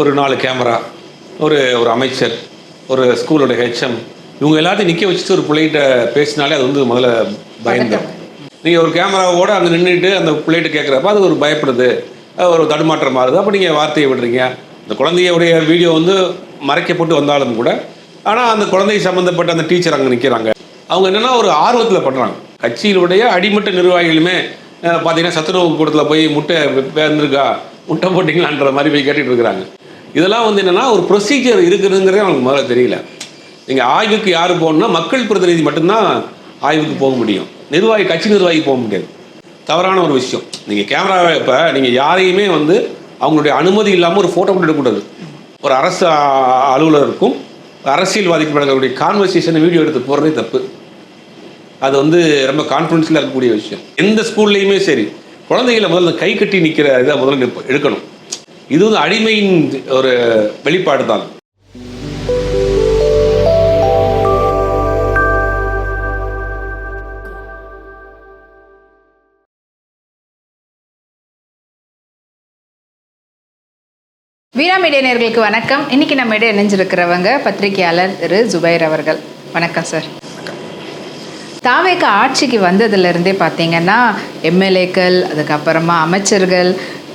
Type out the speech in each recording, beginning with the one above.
ஒரு 4 கேமரா, ஒரு ஒரு அமைச்சர், ஒரு ஸ்கூலோட ஹெச்எம் இவங்க எல்லாத்தையும் நிற்க வச்சுட்டு ஒரு பிள்ளைகிட்ட பேசினாலே அது வந்து முதல்ல பயந்துடும். நீங்கள் ஒரு கேமராவோடு அங்கே நின்றுட்டு அந்த பிள்ளைகிட்ட கேட்குறப்ப அது ஒரு பயப்படுது, ஒரு தடுமாற்றம் மாறுது. அப்போ நீங்கள் வார்த்தையை விடுறீங்க. இந்த குழந்தையுடைய வீடியோ வந்து மறைக்கப்பட்டு வந்தாலும் கூட, ஆனால் அந்த குழந்தை சம்மந்தப்பட்ட அந்த டீச்சர் அங்கே நிற்கிறாங்க. அவங்க என்னென்னா ஒரு ஆர்வத்தில் பண்ணுறாங்க. கட்சியிலுடைய அடிமட்ட நிர்வாகிகளுமே பார்த்தீங்கன்னா சத்துணவு கூடத்தில் போய் முட்டை பேர்ந்துருக்கா, முட்டை போட்டிங்களான்ற மாதிரி போய் கேட்டுட்டு இருக்கிறாங்க. இதெல்லாம் வந்து என்னென்னா ஒரு ப்ரொசீஜர் இருக்குதுங்கிறதே அவங்களுக்கு முதல்ல தெரியல. நீங்கள் ஆய்வுக்கு யார் போகணுன்னா மக்கள் பிரதிநிதி மட்டும்தான் ஆய்வுக்கு போக முடியும். நிர்வாகி, கட்சி நிர்வாகி போக முடியாது. தவறான ஒரு விஷயம். நீங்கள் கேமராவை இப்போ நீங்கள் யாரையுமே வந்து அவங்களுடைய அனுமதி இல்லாமல் ஒரு ஃபோட்டோ கூட எடுக்கக்கூடாது. ஒரு அரசு அலுவலருக்கும் அரசியல்வாதிக்கு கான்வர்சேஷனை வீடியோ எடுத்து போடுறதே தப்பு. அது வந்து ரொம்ப கான்ஃபிடென்ஷியலாக இருக்கக்கூடிய விஷயம். எந்த ஸ்கூல்லையுமே சரி, குழந்தைகளை முதல்ல கை கட்டி நிற்கிற இதை முதல்ல எடுக்கணும். இது வந்து அடிமையின் ஒரு வெளிப்பாடு தான். வீரா மீடியா நேயர்களுக்கு வணக்கம். இன்னைக்கு நம்ம இடம் இணைஞ்சிருக்கிறவங்க பத்திரிகையாளர் திரு ஜுபைர் அவர்கள். வணக்கம் சார். தாவேக ஆட்சிக்கு வந்ததுலேருந்தே பார்த்தீங்கன்னா எம்எல்ஏக்கள், அதுக்கப்புறமா அமைச்சர்கள்,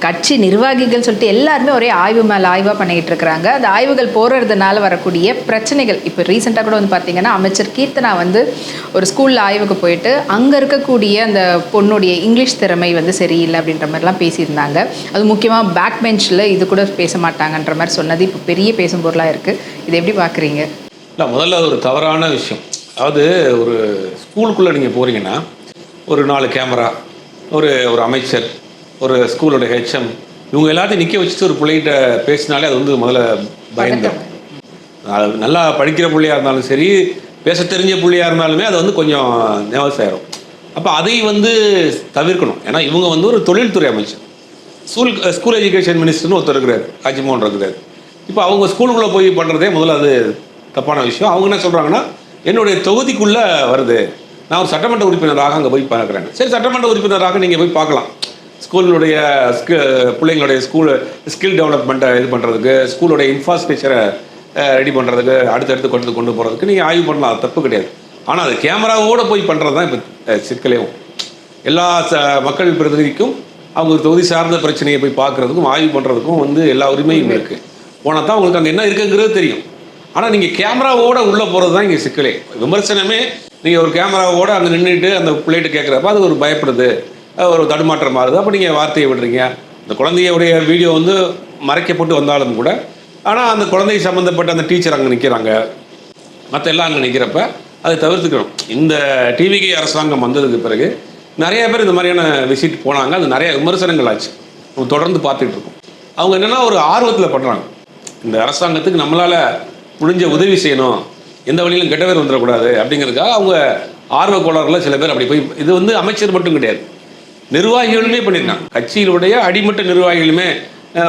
கட்சி நிர்வாகிகள் சொல்லிட்டு எல்லாருமே ஒரே ஆய்வு மேலே ஆய்வாக பண்ணிக்கிட்டு இருக்கிறாங்க. அந்த ஆய்வுகள் போடுறதுனால வரக்கூடிய பிரச்சனைகள், இப்போ ரீசெண்டாக கூட வந்து பார்த்தீங்கன்னா அமைச்சர் கீர்த்தனா வந்து ஒரு ஸ்கூலில் ஆய்வுக்கு போயிட்டு அங்கே இருக்கக்கூடிய அந்த பொண்ணுடைய இங்கிலீஷ் திறமை வந்து சரியில்லை அப்படின்ற மாதிரிலாம் பேசியிருந்தாங்க. அது முக்கியமாக பேக் பெஞ்சில் இது கூட பேச மாட்டாங்கன்ற மாதிரி சொன்னது இப்போ பெரிய பேசும் பொருளாக இருக்குது. இதை எப்படி பார்க்குறீங்க? இல்லை, முதல்ல அது ஒரு தவறான விஷயம். அதாவது ஒரு ஸ்கூலுக்குள்ளே நீங்கள் போகிறீங்கன்னா ஒரு 4 கேமரா, ஒரு ஒரு அமைச்சர், ஒரு ஸ்கூலோட ஹெச்எம் இவங்க எல்லாத்தையும் நிற்க வச்சுட்டு ஒரு பிள்ளைகிட்ட பேசினாலே அது வந்து முதல்ல பயந்துடும். அது நல்லா படிக்கிற பிள்ளையாக இருந்தாலும் சரி, பேச தெரிஞ்ச பிள்ளையாக இருந்தாலுமே அது வந்து கொஞ்சம் நர்வஸ் ஆயிரும். அப்போ அதை வந்து தவிர்க்கணும். ஏன்னா இவங்க வந்து ஒரு தொழில்துறை அமைச்சர், ஸ்கூல் எஜுகேஷன் மினிஸ்டர்னு ஒருத்தர் இருக்கிறார், ராஜ்மோகன் இருக்கிறார். இப்போ அவங்க ஸ்கூலுக்குள்ளே போய் பண்ணுறதே முதல்ல அது தப்பான விஷயம். அவங்க என்ன சொல்கிறாங்கன்னா, என்னுடைய தொகுதிக்குள்ளே வருது, நான் ஒரு சட்டமன்ற உறுப்பினராக அங்கே போய் பார்க்குறேன். சரி, சட்டமன்ற உறுப்பினராக நீங்கள் போய் பார்க்கலாம். ஸ்கூலுடைய பிள்ளைங்களுடைய ஸ்கில் டெவலப்மெண்ட்டை இது பண்ணுறதுக்கு, ஸ்கூலுடைய இன்ஃப்ராஸ்ட்ரக்சரை ரெடி பண்ணுறதுக்கு, அடுத்தடுத்து கொண்டு போகிறதுக்கு நீங்கள் ஆய்வு பண்ணலாம், அது தப்பு கிடையாது. ஆனால் அது கேமராவோடு போய் பண்ணுறது தான் இப்போ சிக்கலையும். எல்லா மக்கள் பிரதிநிதிக்கும் அவங்க தொகுதி சார்ந்த பிரச்சனையை போய் பார்க்குறதுக்கும் ஆய்வு பண்ணுறதுக்கும் வந்து எல்லா உரிமையும் இருக்குது. போனால் தான் உங்களுக்கு அங்கே என்ன இருக்குங்கிறது தெரியும். ஆனால் நீங்கள் கேமராவோடு உள்ளே போகிறது தான் இங்கே சிக்கலே. விமர்சனமே நீங்கள் ஒரு கேமராவோடு அங்கே நின்றுட்டு அந்த பிள்ளைகிட்ட கேட்குறப்ப அது ஒரு பயப்படுது, ஒரு தடுமாற்றம் மாறுது. அப்போ நீங்கள் வார்த்தையை விடுறீங்க. இந்த குழந்தையுடைய வீடியோ வந்து மறைக்கப்பட்டு வந்தாலும் கூட, ஆனால் அந்த குழந்தை சம்மந்தப்பட்ட அந்த டீச்சர் அங்கே நிற்கிறாங்க, மற்ற எல்லாம் அங்கே நிற்கிறப்ப அதை தவிர்த்துக்கணும். இந்த டிவிகே அரசாங்கம் வந்ததுக்கு பிறகு நிறைய பேர் இந்த மாதிரியான விசிட் போனாங்க. அது நிறைய விமர்சனங்கள் ஆச்சு, நம்ம தொடர்ந்து பார்த்துட்டு இருக்கோம். அவங்க என்னென்னா ஒரு ஆர்வத்தில் பண்ணுறாங்க. இந்த அரசாங்கத்துக்கு நம்மளால் முடிஞ்ச உதவி செய்யணும், எந்த வழியிலும் கெட்ட பேர் வந்துடக்கூடாது அப்படிங்கிறதுக்காக அவங்க ஆர்வ கோளாறுல சில பேர் அப்படி போய், இது வந்து அமைச்சர் மட்டும் கிடையாது, நிர்வாகிகளுமே பண்ணியிருக்காங்க. கட்சியிலுடைய அடிமட்ட நிர்வாகிகளுமே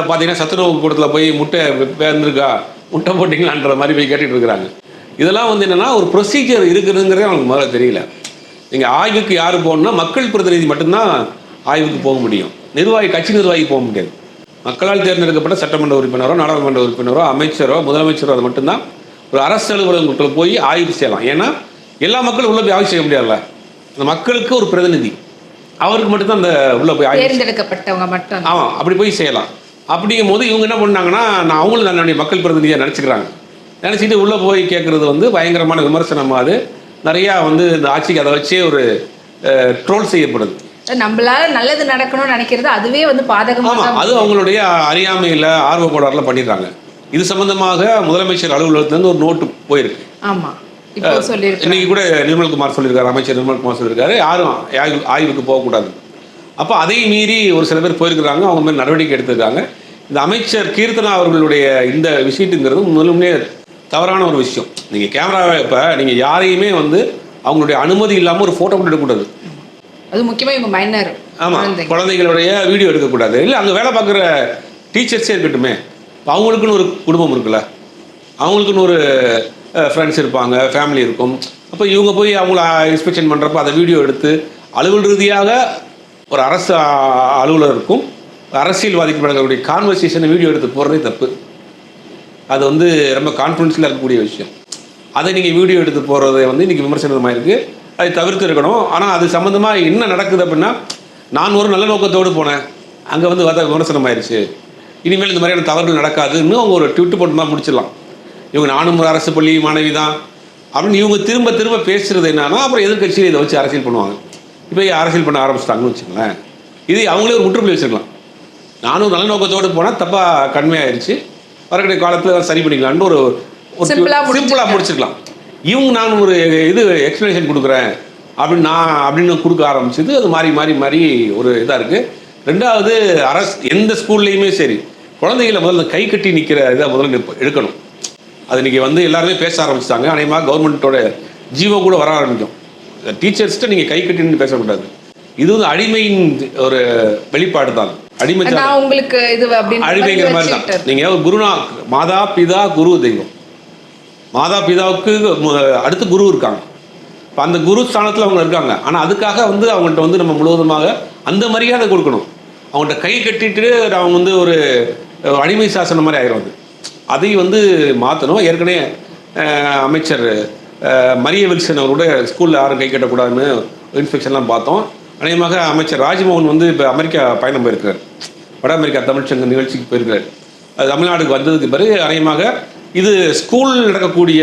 பார்த்தீங்கன்னா சத்துணவு கூடத்தில் போய் முட்டை பேர்ந்துருக்கா, முட்டை போட்டிங்களான்ற மாதிரி போய் கேட்டுட்டு இருக்கிறாங்க. இதெல்லாம் வந்து என்னென்னா ஒரு ப்ரொசீஜர் இருக்குதுங்கிறதே அவங்களுக்கு முதல்ல தெரியல. நீங்கள் ஆய்வுக்கு யார் போகணுன்னா மக்கள் பிரதிநிதி மட்டும்தான் ஆய்வுக்கு போக முடியும். நிர்வாகி, கட்சி நிர்வாகி போக முடியாது. மக்களால் தேர்ந்தெடுக்கப்பட்ட சட்டமன்ற உறுப்பினரோ, நாடாளுமன்ற உறுப்பினரோ, அமைச்சரோ, முதலமைச்சரோ அது மட்டும்தான் ஒரு அரசு அலுவலகத்தில் போய் ஆய்வு செய்யலாம். ஏன்னா எல்லா மக்களும் உள்ளே போய் ஆய்வு செய்ய முடியாதுல்ல. அந்த மக்களுக்கு ஒரு பிரதிநிதி, அவருக்கு மட்டும்தான் அந்த உள்ளே போய் தேர்ந்தெடுக்கப்பட்டவங்க மட்டும் அப்படி போய் செய்யலாம். அப்படிங்கும் போது இவங்க என்ன பண்ணாங்கன்னா, நான் அவங்களும் தன்னுடைய மக்கள் பிரதிநிதியாக நினச்சிக்கிறாங்க. நினச்சிட்டு உள்ளே போய் கேட்குறது வந்து பயங்கரமான விமர்சனமாக, அது நிறையா வந்து இந்த ஆட்சிக்கு அதை வச்சே ஒரு ட்ரோல் செய்யப்படுது. நம்மளால நல்லது நடக்கணும்னு நினைக்கிறது அதுவே வந்து பாதகமாக, அது அவங்களுடைய அறியாமையில் ஆர்வ கோளாறுல பண்ணிடுறாங்க. இது சம்பந்தமாக முதலமைச்சர் அலுவலகத்திலேருந்து ஒரு நோட்டு போயிருக்கு. ஆமாம், இப்போ சொல்லியிருக்கு. இன்னைக்கு கூட நிர்மல்குமார் சொல்லியிருக்காரு, அமைச்சர் நிர்மல்குமார் சொல்லியிருக்காரு, யாரும் ஆய்வுக்கு போகக்கூடாது. அப்போ அதை மீறி ஒரு சில பேர் போயிருக்கிறாங்க, அவங்க மேலே நடவடிக்கை எடுத்திருக்காங்க. இந்த அமைச்சர் கீர்த்தனா அவர்களுடைய இந்த விஷயத்துங்கிறது முதலுமே தவறான ஒரு விஷயம். நீங்கள் கேமராவை இப்போ நீங்கள் யாரையுமே வந்து அவங்களுடைய அனுமதி இல்லாமல் ஒரு ஃபோட்டோ கூட எடுக்கக்கூடாது. அது முக்கியமாக இவங்க மைனர், ஆமாம், குழந்தைகளுடைய வீடியோ எடுக்கக்கூடாது. இல்லை, அங்கே வேலை பார்க்குற டீச்சர்ஸே இருக்கட்டுமே, அவங்களுக்குன்னு ஒரு குடும்பம் இருக்குல்ல, அவங்களுக்குன்னு ஒரு ஃப்ரெண்ட்ஸ் இருப்பாங்க, ஃபேமிலி இருக்கும். அப்போ இவங்க போய் அவங்கள இன்ஸ்பெக்ஷன் பண்ணுறப்ப அதை வீடியோ எடுத்து அலுவல் ரீதியாக ஒரு அரசு அலுவலருக்கும் அரசியல்வாதிக்கு கான்வர்சேஷனை வீடியோ எடுத்து போடுறதே தப்பு. அது வந்து ரொம்ப கான்ஃபிடென்ஷியலாக இருக்கக்கூடிய விஷயம். அதை நீங்கள் வீடியோ எடுத்து போகிறது வந்து இன்றைக்கி விமர்சனமாக இருக்குது. அதை தவிர்த்து இருக்கணும். ஆனால் அது சம்மந்தமாக என்ன நடக்குது அப்படின்னா, நான் ஒரு நல்ல நோக்கத்தோடு போனேன், அங்கே வந்து விமர்சனமாயிருச்சு, இனிமேல் இந்த மாதிரியான தவறுகள் நடக்காதுன்னு அவங்க ஒரு ட்விட்டு போட்டு தான் முடிச்சிடலாம். இவங்க நானும் ஒரு அரசு பள்ளி மாணவி தான் அப்படின்னு இவங்க திரும்ப திரும்ப பேசுகிறது என்னன்னா, அப்புறம் எதிர்கட்சியில் இதை வச்சு அரசியல் பண்ணுவாங்க. இப்போ அரசியல் பண்ண ஆரம்பிச்சிட்டாங்கன்னு வச்சுக்கோங்களேன். இது அவங்களே ஒரு முற்றுப்புள்ளி வச்சுருக்கலாம். நானும் நல்ல நோக்கத்தோடு போனால் தப்பாக கண்மையாயிருச்சு, வரக்கூடிய காலத்தில் சரி பண்ணிக்கலான்னு ஒரு சிம்பிளாக முடிச்சிருக்கலாம். இவங்க நான் ஒரு எக்ஸ்ப்ளனேஷன் கொடுக்குறேன் அப்படின்னு கொடுக்க ஆரம்பிச்சது. அது மாறி ஒரு இதாக இருக்குது. ரெண்டாவது, எந்த ஸ்கூல்லையுமே சரி, குழந்தைகளை முதல்ல கை கட்டி நிற்கிற இதை முதல்ல எடுக்கணும். அது இன்றைக்கி வந்து எல்லாருமே பேச ஆரம்பிச்சிட்டாங்க. அநேகமாக கவர்மெண்ட்டோட ஜீவோ கூட வர ஆரம்பிக்கும். டீச்சர்ஸ்கிட்ட நீங்கள் கை கட்டின்னு பேசக்கூடாது. இது வந்து அடிமையின் ஒரு வெளிப்பாடு தான். அடிமைங்கிற மாதிரி தான். நீங்கள் ஒரு மாதா பிதா குரு தெய்வம். மாதா பிதாவுக்கு அடுத்து குரு இருக்காங்க. இப்போ அந்த குரு ஸ்தானத்தில் அவங்க இருக்காங்க. ஆனால் அதுக்காக வந்து அவங்கள்ட்ட வந்து நம்ம முழுவதுமாக அந்த மரியாதை கொடுக்கணும். அவங்கள்ட்ட கை கட்டிட்டு அவங்க வந்து ஒரு அடிமை சாசனம் மாதிரி ஆயிரும். அதையும் வந்து மாற்றணும். ஏற்கனவே அமைச்சர் மரிய வில்சன் அவரோட ஸ்கூலில் யாரும் கை கட்டக்கூடாதுன்னு இன்ஸ்பெக்ஷன்லாம் பார்த்தோம். அநேகமாக அமைச்சர் ராஜ்மோகன் வந்து இப்போ அமெரிக்கா பயணம் போயிருக்கார். வட அமெரிக்கா தமிழ்ச்சங்க நிகழ்ச்சிக்கு போயிருக்கார். அது தமிழ்நாடுக்கு வந்ததுக்கு பிறகு அநேகமாக இது ஸ்கூல் நடக்கக்கூடிய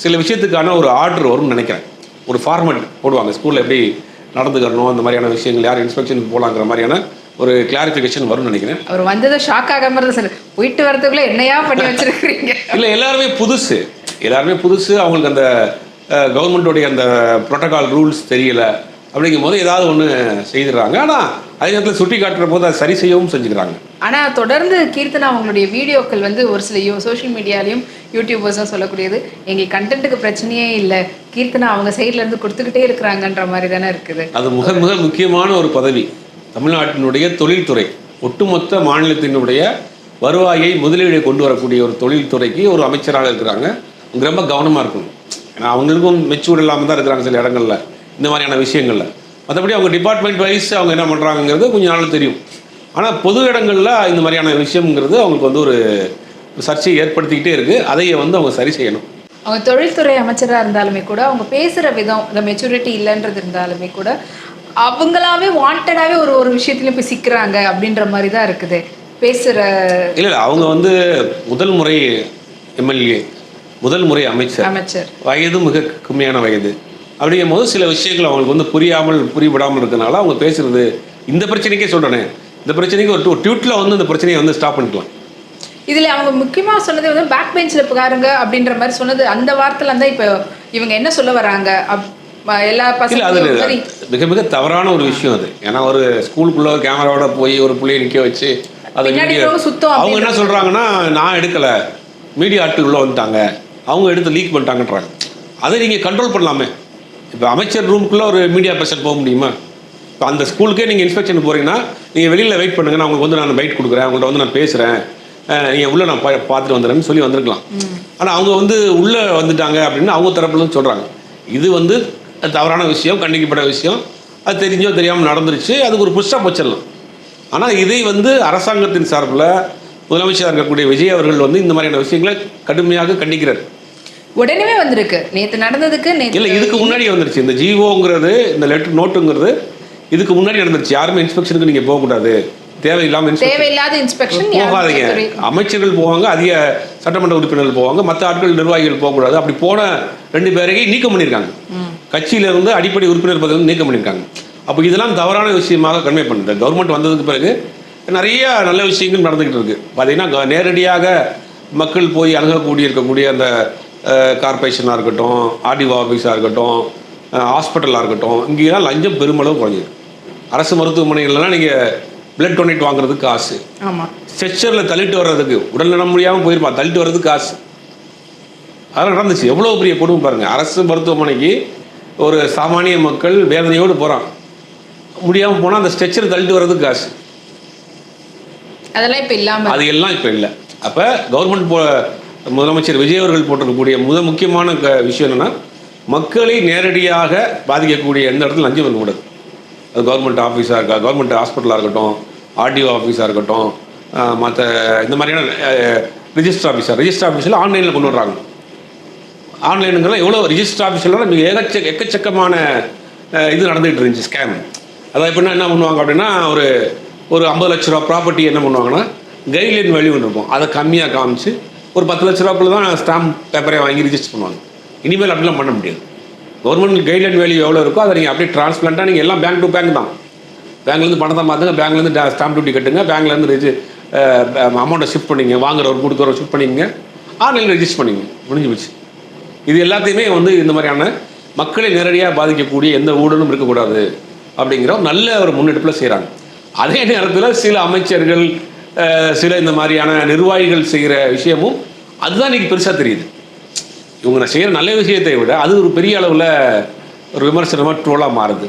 சில விஷயத்துக்கான ஒரு ஆர்டர் வரும்னு நினைக்கிறேன். ஒரு ஃபார்மெட் போடுவாங்க, ஸ்கூலில் எப்படி நடந்துக்கணும், அந்த மாதிரியான விஷயங்கள், யார் இன்ஸ்பெக்ஷனுக்கு போகலாங்கிற மாதிரியான ஒரு கிளாரிஃபிகேஷன் வரும்னு நினைக்கிறேன். அவர் வந்ததை ஷாக் ஆகாம சார், போயிட்டு வரதுக்குள்ளே என்னையா பண்ணி வச்சிருக்கிறீங்க? இல்லை, எல்லாருமே புதுசு. அவங்களுக்கு அந்த கவர்மெண்ட்டோடைய அந்த ப்ரோட்டோகால் ரூல்ஸ் தெரியல அப்படிங்கும் போது ஏதாவது ஒன்று செய்துடுறாங்க. ஆனால் அதே நேரத்தில் சுட்டி காட்டுற போது அதை சரி செய்யவும் செஞ்சுக்கிறாங்க. ஆனால் தொடர்ந்து கீர்த்தனா அவங்களுடைய வீடியோக்கள் வந்து ஒரு சில சோஷியல் மீடியாலையும் யூடியூபர்ஸும் சொல்லக்கூடியது, எங்களுக்கு கண்டென்ட்டுக்கு பிரச்சனையே இல்லை, கீர்த்தனா அவங்க சைட்லேருந்து கொடுத்துக்கிட்டே இருக்கிறாங்கன்ற மாதிரி தானே இருக்குது. அது மிக முக்கியமான ஒரு பதவி. தமிழ்நாட்டினுடைய தொழில்துறை, ஒட்டுமொத்த மாநிலத்தினுடைய வருவாயை முதலீடு கொண்டு வரக்கூடிய ஒரு தொழில்துறைக்கு ஒரு அமைச்சராக இருக்கிறாங்க. அவங்க ரொம்ப கவனமாக இருக்கணும். ஏன்னா அவங்களுக்கும் மெச்சூர்ட் இல்லாமல் தான் இருக்கிறாங்க சில இடங்களில் இந்த மாதிரியான விஷயங்களில். மற்றபடி அவங்க டிபார்ட்மெண்ட் வைஸ் அவங்க என்ன பண்ணுறாங்கிறது கொஞ்சம் நாள் தெரியும். ஆனால் பொது இடங்களில் இந்த மாதிரியான விஷயங்கிறது அவங்களுக்கு வந்து ஒரு சர்ச்சையை ஏற்படுத்திக்கிட்டே இருக்குது. அதையை வந்து அவங்க சரி செய்யணும். அவங்க தொழில்துறை அமைச்சராக இருந்தாலுமே கூட அவங்க பேசுகிற விதம், இந்த மெச்சூரிட்டி இல்லைன்றது இருந்தாலுமே கூட அவங்களாவே வாண்டடாகவே ஒரு விஷயத்துலையும் போய் சிக்கிறாங்க அப்படின்ற மாதிரி தான் இருக்குது பேசுகிற. இல்லை, அவங்க வந்து முதல் முறை எம்எல்ஏ, முதல் முறை அமைச்சர், வயது மிக கம்மியான வயது. அப்படிங்கும் போது சில விஷயங்கள் அவங்களுக்கு வந்து புரியப்படாமல் இருக்கிறனால அவங்க பேசுறது. இந்த பிரச்சனைக்கே சொல்கிறேன், இந்த பிரச்சனைக்கு ஒரு ட்வீட்டில் வந்து இந்த பிரச்சனையை வந்து ஸ்டாப் பண்ணிக்கலாம். இதில் அவங்க முக்கியமாக சொன்னது வந்து பேக் பெஞ்சில் பாருங்க அப்படின்ற மாதிரி சொன்னது. அந்த வார்த்தையில் தான் இப்போ இவங்க என்ன சொல்ல வராங்க, எல்லா பசங்களும் மிக மிக தவறான ஒரு விஷயம் அது. ஏன்னா ஒரு ஸ்கூலுக்குள்ள கேமராவோட போய் ஒரு புள்ளையை நிற்க வச்சு அதை அவங்க என்ன சொல்கிறாங்கன்னா, நான் எடுக்கலை, மீடியா ஆட்கள் உள்ளே வந்துட்டாங்க, அவங்க எடுத்து லீக் பண்ணிட்டாங்கன்றாங்க. அதை நீங்கள் கண்ட்ரோல் பண்ணலாமே. இப்போ அமைச்சர் ரூமுக்குள்ளே ஒரு மீடியா பர்சன் போக முடியுமா? இப்போ அந்த ஸ்கூலுக்கே நீங்கள் இன்ஸ்பெக்ஷன் போகிறீங்கன்னா நீங்கள் வெளியில் வெயிட் பண்ணுங்கள், நான் உங்களுக்கு வந்து நான் பைட் கொடுக்குறேன், அவங்கள்ட்ட வந்து நான் பேசுகிறேன், நீங்கள் உள்ளே நான் பார்த்துட்டு வந்துடுறேன்னு சொல்லி வந்திருக்கலாம். ஆனால் அவங்க வந்து உள்ளே வந்துட்டாங்க அப்படின்னு அவங்க தரப்புலன்னு சொல்கிறாங்க. இது வந்து தவறான விஷயம், கண்டிக்கப்பட்ட விஷயம். அது தெரிஞ்சோ தெரியாமல் நடந்துருச்சு, அதுக்கு ஒரு புஷ்ஷாக வச்சிடலாம். ஆனால் இதை வந்து அரசாங்கத்தின் சார்பில் முதலமைச்சராக இருக்கக்கூடிய விஜய் அவர்கள் வந்து இந்த மாதிரியான விஷயங்களை கடுமையாக கண்டிக்கிறார். உடனே வந்திருக்கு, நேற்று நடந்ததுக்கு இல்லை, இதுக்கு முன்னாடி வந்துருச்சு. இந்த ஜிஓங்கிறது, இந்த லெட்டர் நோட்டுங்கிறது இதுக்கு முன்னாடி நடந்துருச்சு. யாருமே இன்ஸ்பெக்ஷனுக்கு நீங்கள் போகக்கூடாது, தேவையில்லாத இன்ஸ்பெக்ஷன் போகாதீங்க. அமைச்சர்கள் போவாங்க, அதிக சட்டமன்ற உறுப்பினர்கள் போவாங்க, மற்ற ஆட்கள் நிர்வாகிகள் போகக்கூடாது. அப்படி போன 2 பேரையும் நீக்கம் பண்ணியிருக்காங்க. கட்சியிலிருந்து அடிப்படை உறுப்பினர் பதவி நீக்கம் பண்ணியிருக்காங்க. அப்போ இதெல்லாம் தவறான விஷயமாக கன்வே பண்ணுறது. கவர்மெண்ட் வந்ததுக்கு பிறகு நிறைய நல்ல விஷயங்கள் நடந்துக்கிட்டு இருக்குது. பார்த்தீங்கன்னா நேரடியாக மக்கள் போய் இருக்கக்கூடிய அந்த கார்பரேஷனாக இருக்கட்டும், ஆர்டிஓ ஆஃபீஸாக இருக்கட்டும், ஹாஸ்பிட்டலாக இருக்கட்டும், இங்கேலாம் லஞ்சம் பெருமளவு குறைஞ்சிது. அரசு மருத்துவமனைகள்லாம் நீங்கள் பிளட் டொனேட் வாங்குறதுக்கு காசு, ஸ்ட்ரெச்சரில் தள்ளிட்டு வர்றதுக்கு, உடல்நலம் முடியாமல் போயிருப்பா தள்ளிட்டு வர்றதுக்கு காசு, அதெல்லாம் நடந்துச்சு. எவ்வளோ பெரிய கொடுமை பாருங்கள். அரசு மருத்துவமனைக்கு ஒரு சாமானிய மக்கள் வேதனையோடு போகிறான், முடியாமல் போனால் அந்த ஸ்ட்ரெச்சர் தள்ளிட்டு வர்றதுக்கு காசு, அதெல்லாம் இப்போ இல்லாமல், அது எல்லாம் இப்போ இல்லை. அப்போ கவர்மெண்ட் முதலமைச்சர் விஜய் அவர்கள் போட்டிருக்கக்கூடிய முக்கியமான விஷயம் என்னென்னா, மக்களை நேரடியாக பாதிக்கக்கூடிய எந்த இடத்துல லஞ்சம் வரக்கூடாது. அது கவர்மெண்ட் ஆஃபீஸாக இருக்கா, கவர்மெண்ட் ஹாஸ்பிட்டலாக இருக்கட்டும், ஆர்டிஓ ஆஃபீஸாக இருக்கட்டும், மற்ற இந்த மாதிரியான ரிஜிஸ்டர் ஆஃபீஸில் ஆன்லைனில் கொண்டு வர்றாங்க. ஆன்லைனுங்கிற எவ்வளோ ரிஜிஸ்டர் ஆஃபீஸில் மிக எக்கச்சக்கமான இது நடந்துகிட்டு இருந்துச்சு ஸ்கேம். அதாவது எப்படின்னா என்ன பண்ணுவாங்க அப்படின்னா ஒரு 50 லட்ச ரூபா ப்ராப்பர்ட்டி என்ன பண்ணுவாங்கன்னா கைட்லைன் வேல்யூ ஒன்று இருக்கும், அதை கம்மியாக காமிச்சு ஒரு 10 லட்ச ரூபாக்குள்ள தான் ஸ்டாம்ப் பேப்பரை வாங்கி ரிஜிஸ்டர் பண்ணுவாங்க. இனிமேல் அப்படிலாம் பண்ண முடியாது. கவர்மெண்ட் கைட்லைன் வேல்யூ எவ்வளோ இருக்கோ அதை நீங்கள் அப்படியே ட்ரான்ஸ்பிளான்ட்டாக நீங்கள் எல்லாம் பேங்க் டு பேங்க் தான். பேங்க்லேருந்து பணத்தை மாற்றுங்க, பேங்க்லேருந்து ஸ்டாம்ப் டியூட்டி கட்டுங்க, பேங்க்லேருந்து அமௌண்ட்டை ஷிஃப்ட் பண்ணிங்க, வாங்குறவர் கொடுக்குறவர் ஷிஃப்ட் பண்ணிங்க, ஆன்லைனில் ரிஜிஸ்டர் பண்ணிங்க, முடிஞ்சு போச்சு. இது எல்லாத்தையுமே இந்த மாதிரியான மக்களை நேரடியாக பாதிக்கக்கூடிய எந்த ஊழலும் இருக்கக்கூடாது அப்படிங்கிற நல்ல ஒரு முன்னெடுப்பில் செய்கிறாங்க. அதே நேரத்தில் சில அமைச்சர்கள் சில இந்த மாதிரியான நிர்வாகிகள் செய்கிற விஷயமும் அதுதான் இன்றைக்கி பெருசாக தெரியுது. இவங்க செய்கிற நல்ல விஷயத்தை விட அது ஒரு பெரிய அளவில் ஒரு விமர்சனமாக ட்ரோலாக மாறுது.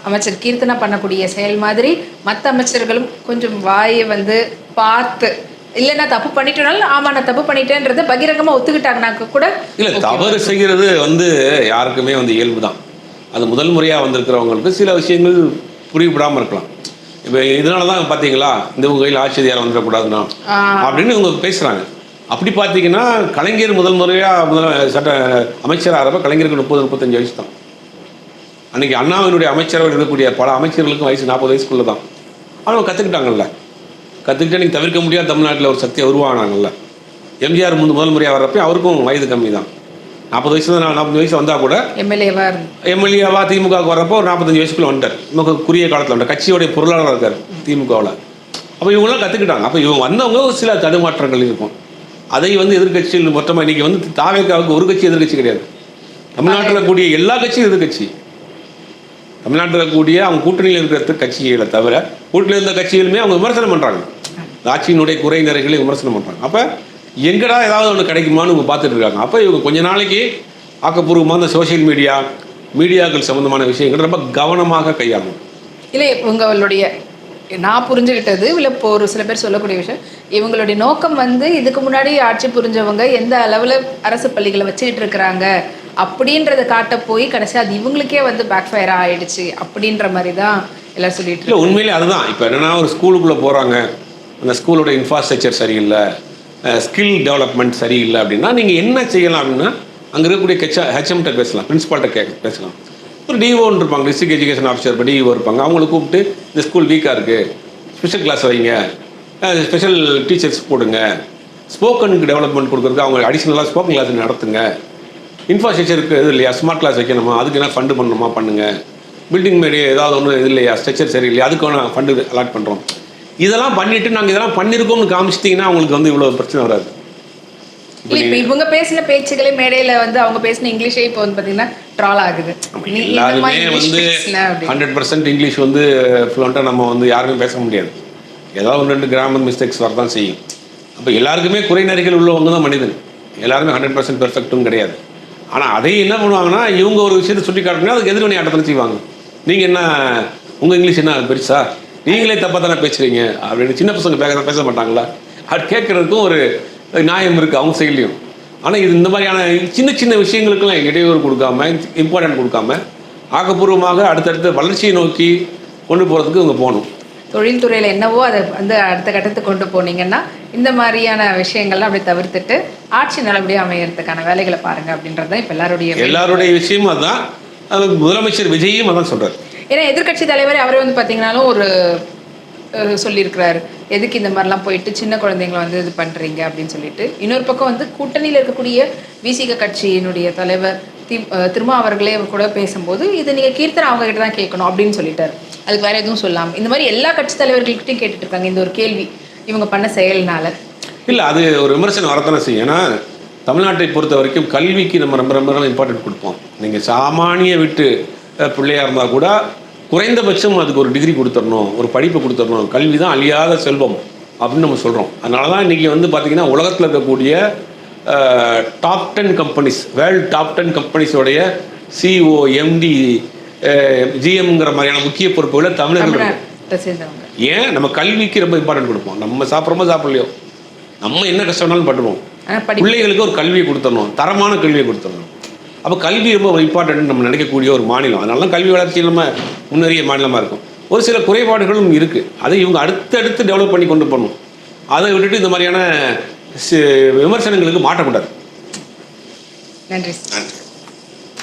அமைச்சர் கீர்த்தனா பண்ணக்கூடிய செயல் மாதிரி மற்ற அமைச்சர்களும் கொஞ்சம் வாயை பார்த்து இல்லைன்னா தப்பு பண்ணிட்டோனாலும் ஆமாம் நான் தப்பு பண்ணிட்டேன்றதை பகிரங்கமாக ஒத்துக்கிட்டாங்கனாக்க கூட இல்லை, தவறு செய்கிறது யாருக்குமே இயல்பு தான். அது முதல் முறையாக வந்திருக்கிறவங்களுக்கு சில விஷயங்கள் புரியப்படாமல் இருக்கலாம். இப்போ இதனால தான் பார்த்தீங்களா இந்த உங்கள் கையில் ஆட்சி அதிகாரம் வந்துடக்கூடாதுன்னா அப்படின்னு இவங்க பேசுகிறாங்க. அப்படி பார்த்தீங்கன்னா கலைஞர் முதல் முறையாக சட்ட அமைச்சராகிறப்ப கலைஞருக்கு 30-35 வயசு தான். அன்றைக்கி அண்ணாவினுடைய அமைச்சரவை இருக்கக்கூடிய பல அமைச்சர்களுக்கும் வயசு 40 வயசுக்குள்ளே தான். அவங்க கற்றுக்கிட்டாங்கல்ல, கற்றுக்கிட்டே நீங்கள் தவிர்க்க முடியாது. தமிழ்நாட்டில் ஒரு சக்தியை உருவானாங்கல்ல. எம்ஜிஆர் முதல் முறையாக வர்றப்ப அவருக்கும் வயது கம்மி தான், 40 வயசு தான். 40 வயசு வந்தால் கூட எம்எல்ஏவா திமுகவுக்கு வர்றப்போ ஒரு 45 வயசுக்குள்ளே வந்துட்டார். நமக்கு குறுகிய காலத்தில் வந்துட்டார். கட்சியோடைய பொருளாளராக இருக்கார் திமுகவில். அப்போ இவங்களாம் கற்றுக்கிட்டாங்க. அப்போ இவங்க வந்தவங்க ஒரு சில தடுமாற்றங்கள் இருக்கும். அதை எதிர்கட்சியில் மொத்தமாக இன்றைக்கி தாவேக்காவுக்கு ஒரு கட்சி எதிர்கட்சி கிடையாது. தமிழ்நாட்டில் கூடிய எல்லா கட்சியும் எதிர்கட்சி. தமிழ்நாட்டில் கூடிய அவங்க கூட்டணியில் இருக்கிற கட்சிகளை தவிர கூட்டணியில் இருந்த கட்சிகளுமே அவங்க விமர்சனம் பண்ணுறாங்க. ஆட்சியினுடைய குறை நிறைகளை விமர்சனம் பண்ணுறாங்க. அப்போ எங்கடா ஏதாவது ஒன்று கிடைக்குமான்னு இவங்க பார்த்துட்டு இருக்காங்க. அப்போ இவங்க கொஞ்ச நாளைக்கு ஆக்கப்பூர்வமாக இந்த சோஷியல் மீடியாக்கள் சம்மந்தமான விஷயங்கள் ரொம்ப கவனமாக கையாளணும். இல்லை, உங்களுடைய நான் புரிஞ்சுக்கிட்டது இல்லை இப்போ ஒரு சில பேர் சொல்லக்கூடிய விஷயம், இவங்களுடைய நோக்கம் இதுக்கு முன்னாடி ஆட்சி புரிஞ்சவங்க எந்த அளவில் அரசு பள்ளிகளை வச்சுக்கிட்டு இருக்கிறாங்க அப்படின்றத காட்ட போய் கடைசி அது இவங்களுக்கே பேக் ஃபயர் ஆகிடுச்சு அப்படின்ற மாதிரி தான் எல்லாம் சொல்லிட்டு இல்லை. உண்மையிலே அதுதான். இப்போ என்னென்னா ஒரு ஸ்கூலுக்குள்ளே போகிறாங்க, அந்த ஸ்கூலோட இன்ஃப்ராஸ்ட்ரக்சர் சரியில்லை, ஸ்கில் டெவலப்மெண்ட் சரியில்லை அப்படின்னா நீங்கள் என்ன செய்யலாம் அப்படின்னா அங்கே இருக்கக்கூடிய ஹெச்எம்கிட்ட பேசலாம், பிரின்ஸிபால்கிட்ட பேசலாம். ஒரு டிஓன்னு இருப்பாங்க, டிஸ்ட்ரிக்ட் எஜுகேஷன் ஆஃபீஸர் இப்போ டிஓ இருப்பாங்க. அவங்களை கூப்பிட்டு இந்த ஸ்கூல் வீக்காக இருக்குது, ஸ்பெஷல் கிளாஸ் வைங்க, ஸ்பெஷல் டீச்சர்ஸ் போடுங்க, ஸ்போக்கனுக்கு டெவலப்மெண்ட் கொடுக்குறதுக்கு அவங்க அடிஷ்னலாக ஸ்போக்கன் கிளாஸ் நடத்துங்க, இன்ஃப்ராஸ்ட்ரக்சருக்கு இது இல்லையா ஸ்மார்ட் கிளாஸ் வைக்கணுமா அதுக்கு என்ன ஃபண்டு பண்ணணுமா பண்ணுங்கள், பில்டிங் மேடி ஏதாவது ஒன்று இது இல்லையா ஸ்ட்ரக்சர் சரி இல்லையா அதுக்கான ஃபண்டு அலாட் பண்ணுறோம். இதெல்லாம் பண்ணிவிட்டு நாங்கள் இதெல்லாம் பண்ணியிருக்கோம்னு காமிச்சிட்டிங்கன்னா அவங்களுக்கு இவ்வளோ பிரச்சனை வராது. இப்போ இவங்க பேசின பேச்சுகளே மேடையில் அவங்க பேசின இங்கிலீஷே இப்போ பார்த்தீங்கன்னா ட்ரால் ஆகுது. எல்லாருமே 100% இங்கிலீஷ் ஃப்ளூவெண்ட்டாக நம்ம யாருமே பேச முடியாது. ஏதாவது 1-2 கிராமர் மிஸ்டேக்ஸ் வரதான் செய்யும். அப்போ எல்லாருக்குமே குறை நிறைகள் உள்ளவங்க தான் மனிதன். எல்லாருமே 100% பெர்ஃபெக்ட்டும் கிடையாது. ஆனால் அதை என்ன பண்ணுவாங்கன்னா இவங்க ஒரு விஷயத்தை சுட்டி காட்டினா அதுக்கு எதிர்வினை ஆட்டத்தில் செய்வாங்க. நீங்கள் என்ன உங்கள் இங்கிலீஷ் என்ன பெருசா, நீங்களே தப்பாக தானே பேசுகிறீங்க அப்படின்னு சின்ன பசங்க பேச மாட்டாங்களா? அது கேட்குறதுக்கும் ஒரு நியாயம் இருக்குது அவங்க சைட்லையும். ஆனால் இது இந்த மாதிரியான சின்ன சின்ன விஷயங்களுக்கெல்லாம் இடையூறு கொடுக்காம இம்பார்ட்டன்ட் கொடுக்காம ஆக்கப்பூர்வமாக அடுத்தடுத்த வளர்ச்சியை நோக்கி கொண்டு போகிறதுக்கு இவங்க போகணும். தொழில்துறையில் என்னவோ அதை அடுத்த கட்டத்துக்கு கொண்டு போனீங்கன்னா இந்த மாதிரியான விஷயங்கள்லாம் அப்படி தவிர்த்துட்டு ஆட்சி நல்லபடியாக அமையறதுக்கான வேலைகளை பாருங்கள் அப்படின்றது தான் இப்போ எல்லாருடைய விஷயமும் அதுதான். அது முதலமைச்சர் விஜயும் அதான் சொல்கிறார். ஏன்னா எதிர்கட்சி தலைவர் அவரே பார்த்தீங்கன்னாலும் ஒரு சொல்லியிருக்கிறாரு, எதுக்கு இந்த மாதிரிலாம் போயிட்டு சின்ன குழந்தைங்களை இது பண்ணுறீங்க அப்படின்னு சொல்லிட்டு. இன்னொரு பக்கம் கூட்டணியில் இருக்கக்கூடிய விசிக கட்சியினுடைய தலைவர் திருமா அவர்களே கூட பேசும்போது இது நீங்கள் கீர்த்தனை அவங்க கிட்ட தான் கேட்கணும் அப்படின்னு சொல்லிட்டாரு. அதுக்கு வேறு எதுவும் சொல்லாமல் இந்த மாதிரி எல்லா கட்சி தலைவர்கள்கிட்டையும் கேட்டுட்டு இருக்காங்க இந்த ஒரு கேள்வி இவங்க பண்ண செயல்னால. இல்லை, அது ஒரு விமர்சனம் வரத்தானே செய்யும். ஏன்னா தமிழ்நாட்டை பொறுத்த வரைக்கும் கல்விக்கு நம்ம ரொம்ப ரொம்ப ரொம்ப இம்பார்ட்டன்ட் கொடுப்போம். நீங்கள் சாமானிய வீட்டு பிள்ளையாக இருந்தால் கூட குறைந்தபட்சம் அதுக்கு ஒரு டிகிரி கொடுத்துடணும், ஒரு படிப்பை கொடுத்துடணும். கல்வி தான் அழியாத செல்வம் அப்படின்னு நம்ம சொல்கிறோம். அதனால தான் இன்றைக்கி பார்த்திங்கன்னா உலகத்தில் இருக்கக்கூடிய டாப் 10 கம்பெனிஸ், வேர்ல்டு டாப் 10 கம்பெனிஸோடைய சிஓ, எம்டி, ஜிஎம்ங்கிற மாதிரியான முக்கிய பொறுப்புகளை தமிழர்கள். ஏன் நம்ம கல்விக்கு ரொம்ப இம்பார்ட்டன்ட் கொடுப்போம். நம்ம சாப்பிட்றோமோ சாப்பிட்லையோ நம்ம என்ன கஷ்டம்னாலும் பண்ணுவோம். பிள்ளைகளுக்கு ஒரு கல்வியை கொடுத்துடணும், தரமான கல்வியை கொடுத்துடணும். அப்போ கல்வி ரொம்ப இம்பார்ட்டன்ட் நம்ம நினைக்கக்கூடிய ஒரு மாநிலம். அதனால தான் கல்வி வளர்ச்சியில் நம்ம முன்னேறிய மாநிலமாக இருக்கும். ஒரு சில குறைபாடுகளும் இருக்குது. அதை இவங்க அடுத்தடுத்து டெவலப் பண்ணி கொண்டு போகணும். அதை விட்டுட்டு இந்த மாதிரியான விமர்சனங்களுக்கு மாட்டக்கூடாது. நன்றி. நன்றி.